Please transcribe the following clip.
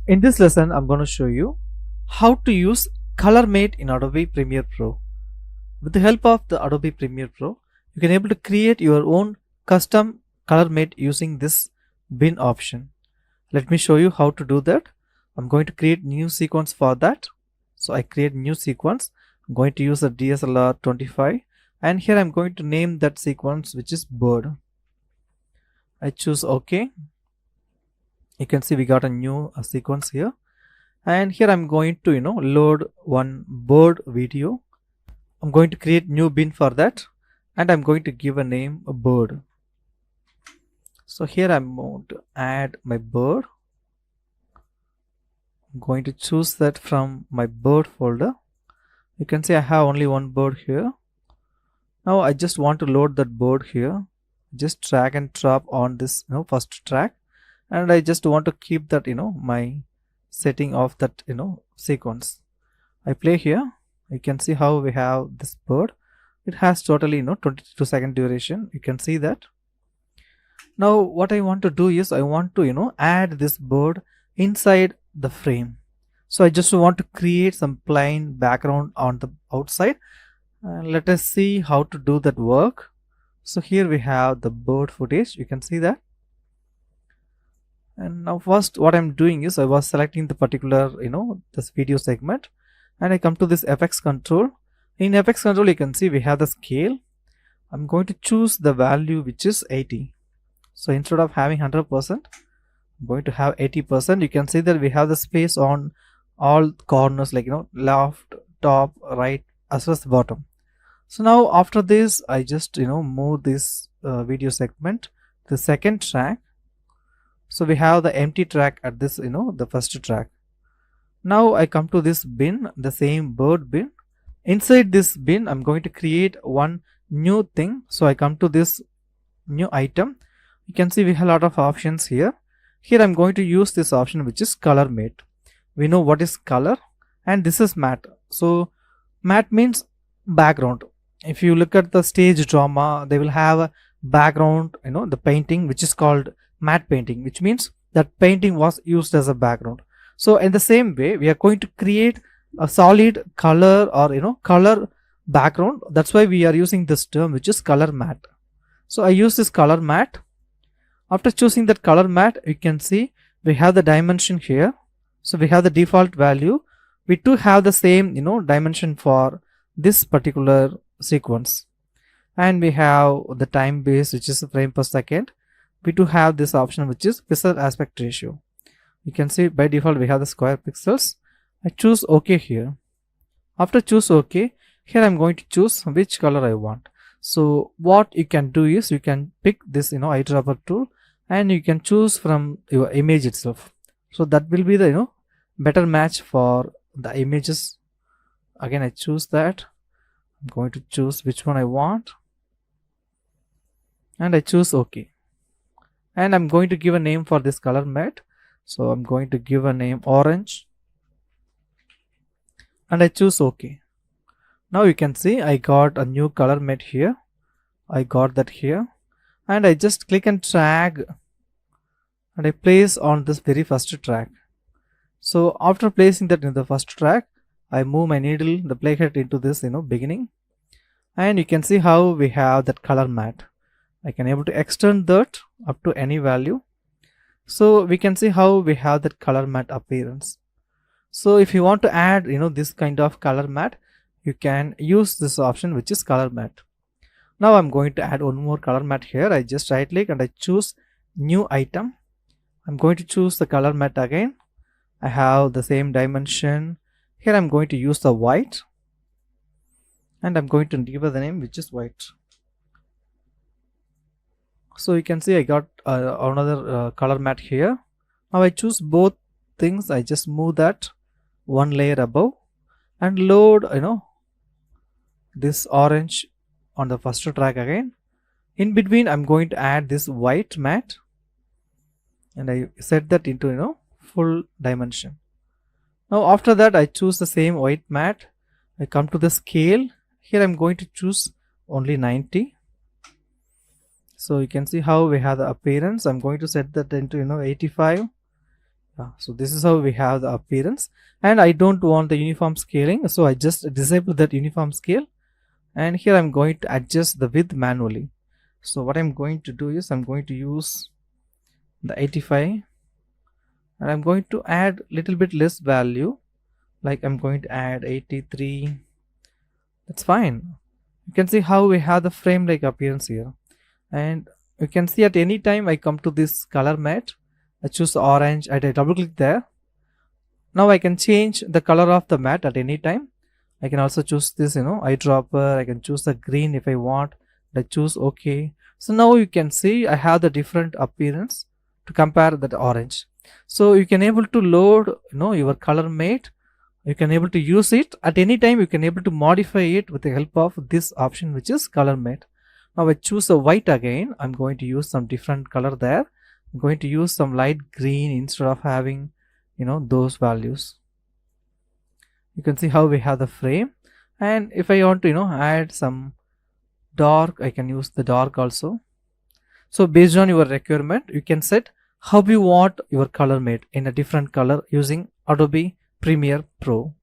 In this lesson, I'm going to show you how to use color mate in Adobe Premiere Pro. With the help of the Adobe Premiere Pro, you can able to create your own custom color mate using this bin option. Let me show you how to do that. I'm going to create new sequence for that. So I create new sequence. I'm going to use a DSLR 25 and here I'm going to name that sequence which is bird. I choose OK. You can see we got a new sequence here, and here I'm going to load one bird video. I'm going to create new bin for that, and I'm going to give a name a bird. So here I'm going to add my bird. I'm going to choose that from my bird folder. You can see I have only one bird here. Now I just want to load that bird here. Just drag and drop on this first track, and I just want to keep that my setting of that sequence. I play here. You can see how we have this bird. It has totally 22-second duration. You can see that. Now what I want to do is I want to add this bird inside the frame. So I just want to create some plain background on the outside, and let us see how to do that work. So here we have the bird footage. You can see that. And now first what I'm doing is I was selecting the particular this video segment, and I come to this FX control. In FX control you can see we have the scale. I'm going to choose the value which is 80. So instead of having 100%, I'm going to have 80%. You can see that we have the space on all corners, like left, top, right, as well as the bottom. So now after this I just move this video segment to the second track. So we have the empty track at this the first track. Now I come to this bin, the same bird bin. Inside this bin I'm going to create one new thing. So I come to this new item. You can see we have a lot of options here. Here I'm going to use this option which is color mate. We know what is color, and this is matte. So matte means background. If you look at the stage drama, they will have a background, the painting which is called matte painting, which means that painting was used as a background. So in the same way we are going to create a solid color or color background. That's why we are using this term which is color matte. So I use this color matte. After choosing that color matte, you can see we have the dimension here. So we have the default value. We do have the same dimension for this particular sequence, and we have the time base which is frame per second. We do have this option which is pixel aspect ratio. You can see by default we have the square pixels. I choose OK here. After choose OK, here I'm going to choose which color I want. So what you can do is you can pick this eyedropper tool, and you can choose from your image itself. So that will be the better match for the images. Again I choose that. I'm going to choose which one I want, and I choose OK. And I'm going to give a name for this color matte. So I'm going to give a name orange, and I choose OK. Now you can see I got a new color matte here. I got that here, and I just click and drag, and I place on this very first track. So after placing that in the first track, I move my needle, the playhead, into this beginning, and you can see how we have that color matte. I can able to extend that up to any value. So we can see how we have that color matte appearance. So if you want to add this kind of color matte, you can use this option which is color matte. Now I'm going to add one more color matte here. I just right click and I choose new item. I'm going to choose the color matte again. I have the same dimension. Here I'm going to use the white, and I'm going to give the name which is white. So you can see I got another color matte here. Now I choose both things. I just move that one layer above and load this orange on the first track again. In between I'm going to add this white matte, and I set that into full dimension. Now after that I choose the same white matte. I come to the scale. Here I'm going to choose only 90. So you can see how we have the appearance. I'm going to set that into 85. Yeah, so this is how we have the appearance, and I don't want the uniform scaling, so I just disable that uniform scale, and here I'm going to adjust the width manually. So what I'm going to do is I'm going to use the 85, and I'm going to add little bit less value, like I'm going to add 83. That's fine. You can see how we have the frame like appearance here, and you can see at any time I come to this color matte, I choose orange, I double click there. Now I can change the color of the matte at any time. I can also choose this, eyedropper. I can choose the green if I want. I choose OK. So now you can see I have the different appearance to compare that orange. So you can able to load, your color matte. You can able to use it at any time. You can able to modify it with the help of this option, which is color matte. Now I choose a white again. I'm going to use some different color there. I'm going to use some light green instead of having those values. You can see how we have the frame, and if I want to add some dark, I can use the dark also. So based on your requirement, you can set how you want your color made in a different color using Adobe Premiere Pro.